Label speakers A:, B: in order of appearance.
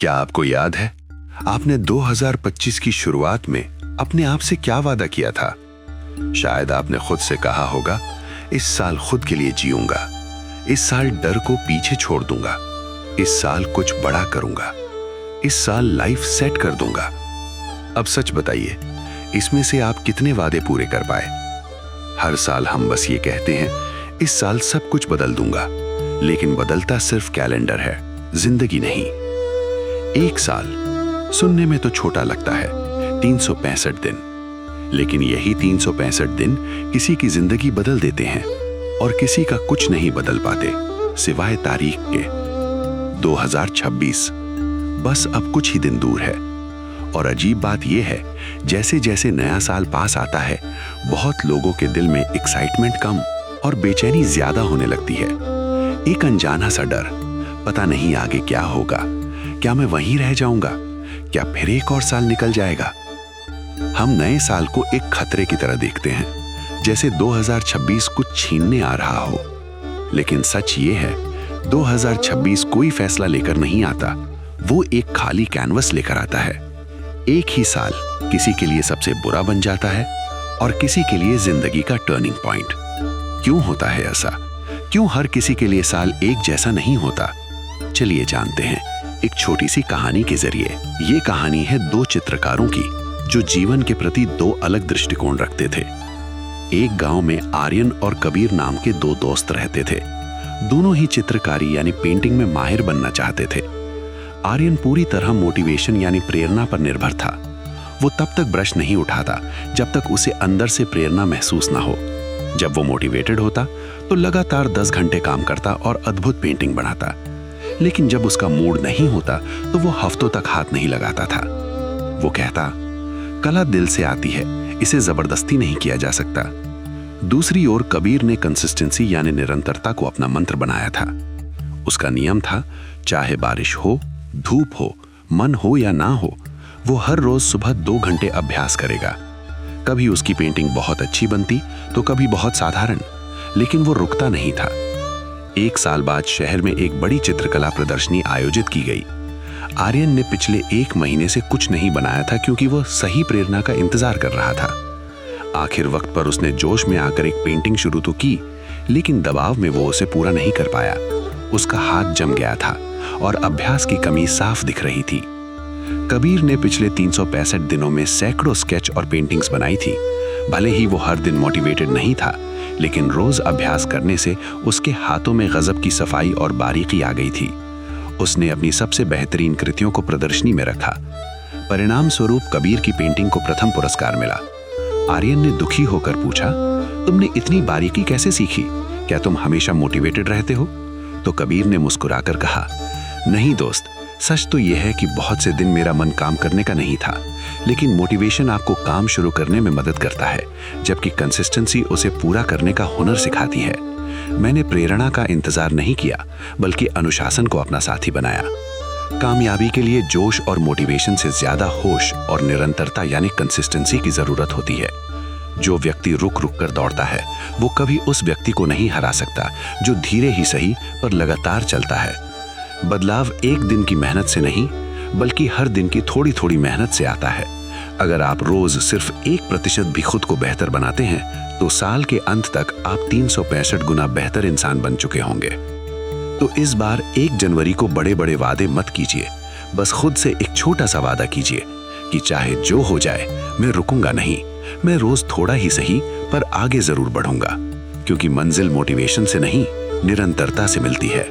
A: क्या आपको याद है आपने 2025 की शुरुआत में अपने आप से क्या वादा किया था? शायद आपने खुद से कहा होगा, इस साल खुद के लिए जीऊंगा, इस साल डर को पीछे छोड़ दूंगा, इस साल कुछ बड़ा करूंगा, इस साल लाइफ सेट कर दूंगा। अब सच बताइए, इसमें से आप कितने वादे पूरे कर पाए? हर साल हम बस ये कहते हैं, इस साल सब कुछ बदल दूंगा, लेकिन बदलता सिर्फ कैलेंडर है, जिंदगी नहीं। एक साल सुनने में तो छोटा लगता है, 365 दिन, लेकिन यही 365 दिन किसी की जिंदगी बदल देते हैं और किसी का कुछ नहीं बदल पाते सिवाय तारीख के। 2026 बस अब कुछ ही दिन दूर है और अजीब बात यह है, जैसे जैसे नया साल पास आता है, बहुत लोगों के दिल में एक्साइटमेंट कम और बेचैनी ज्यादा होने लगती है। एक अनजाना सा डर, पता नहीं आगे क्या होगा, क्या मैं वहीं रह जाऊंगा, क्या फिर एक और साल निकल जाएगा। हम नए साल को एक खतरे की तरह देखते हैं, जैसे 2026 कुछ छीनने आ रहा हो। लेकिन सच ये है, 2026 कोई फैसला लेकर नहीं आता, वो एक खाली कैनवस लेकर आता है। एक ही साल किसी के लिए सबसे बुरा बन जाता है और किसी के लिए जिंदगी का टर्निंग पॉइंट। क्यों होता है ऐसा? क्यों हर किसी के लिए साल एक जैसा नहीं होता? चलिए जानते हैं एक छोटी सी कहानी के जरिए। ये कहानी है दो चित्रकारों की, जो जीवन के प्रति दो अलग दृष्टिकोण रखते थे। एक गांव में आर्यन और कबीर नाम के दो दोस्त रहते थे। दोनों ही चित्रकारी यानी पेंटिंग में माहिर बनना चाहते थे। आर्यन पूरी तरह मोटिवेशन यानी प्रेरणा पर निर्भर था। वो तब तक ब्रश नहीं उठाता जब तक उसे अंदर से प्रेरणा महसूस ना हो। जब वो मोटिवेटेड होता तो लगातार 10 घंटे काम करता और अद्भुत पेंटिंग बनाता। लेकिन जब उसका मूड नहीं होता तो वो हफ्तों तक हाथ नहीं लगाता था। वो कहता, कला दिल से आती है, इसे जबरदस्ती नहीं किया जा सकता। दूसरी ओर कबीर ने कंसिस्टेंसी यानी निरंतरता को अपना मंत्र बनाया था। उसका नियम था, चाहे बारिश हो, धूप हो, मन हो या ना हो, वो हर रोज सुबह 2 घंटे अभ्यास करेगा। कभी उसकी पेंटिंग बहुत अच्छी बनती तो कभी बहुत साधारण, लेकिन वो रुकता नहीं था। एक साल बाद शहर में एक बड़ी चित्रकला प्रदर्शनी आयोजित की गई। आर्यन ने पिछले 1 महीने से कुछ नहीं बनाया था क्योंकि वो सही प्रेरणा का इंतजार कर रहा था। आखिर वक्त पर उसने जोश में आकर एक पेंटिंग शुरू तो की, लेकिन दबाव में वो उसे पूरा नहीं कर पाया। उसका हाथ जम गया था और अभ्यास की कमी साफ दिख रही थी। कबीर ने पिछले 365 दिनों में सैकड़ों स्केच और पेंटिंग्स बनाई थी। भले ही वो हर दिन मोटिवेटेड नहीं था, लेकिन रोज अभ्यास करने से उसके हाथों में गजब की सफाई और बारीकी आ गई थी। उसने अपनी सबसे बेहतरीन कृतियों को प्रदर्शनी में रखा। परिणाम स्वरूप कबीर की पेंटिंग को प्रथम पुरस्कार मिला। आर्यन ने दुखी होकर पूछा, तुमने इतनी बारीकी कैसे सीखी? क्या तुम हमेशा मोटिवेटेड रहते हो? तो कबीर ने मुस्कुराकर कहा, नहीं दोस्त, सच तो यह है कि बहुत से दिन मेरा मन काम करने का नहीं था, लेकिन मोटिवेशन आपको काम शुरू करने में मदद करता है, जबकि कंसिस्टेंसी उसे पूरा करने का हुनर सिखाती है। मैंने प्रेरणा का इंतजार नहीं किया, बल्कि अनुशासन को अपना साथी बनाया। कामयाबी के लिए जोश और मोटिवेशन से ज्यादा होश और निरंतरता यानी कंसिस्टेंसी की जरूरत होती है। जो व्यक्ति रुक रुक कर दौड़ता है, वो कभी उस व्यक्ति को नहीं हरा सकता जो धीरे ही सही पर लगातार चलता है। बदलाव एक दिन की मेहनत से नहीं, बल्कि हर दिन की थोड़ी थोड़ी मेहनत से आता है। अगर आप रोज सिर्फ 1% भी खुद को बेहतर बनाते हैं, तो साल के अंत तक आप 365 गुना बेहतर इंसान बन चुके होंगे। तो इस बार 1 जनवरी को बड़े बड़े वादे मत कीजिए, बस खुद से एक छोटा सा वादा कीजिए कि चाहे जो हो जाए, मैं रुकूंगा नहीं, मैं रोज थोड़ा ही सही पर आगे जरूर बढ़ूंगा, क्योंकि मंजिल मोटिवेशन से नहीं, निरंतरता से मिलती है।